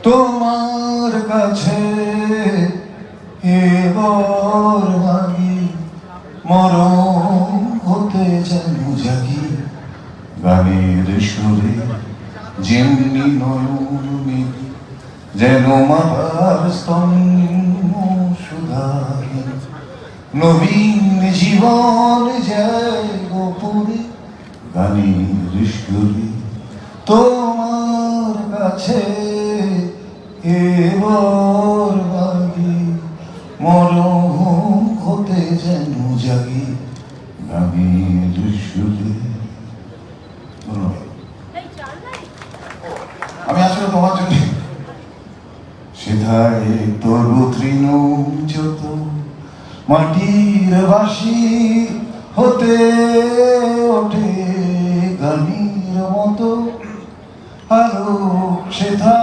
তোমার কাছে এবার মাগি মরণ হতে যেন জাগি গানের সুরে যেমনি নয়ন মেঘে যেন মাতার স্তম্ভ সুধারে নবীন জীবন যায় গোপনে গানের সুরে তোমার কাছে এবার মাগি মরণ হতে যেন জাগি গানের সুরে। আমি আসলে তোমার জন্য সেধায় তরু তৃণ যত মাটির বাসি হতে ওঠে গানের মতো আরো সেথা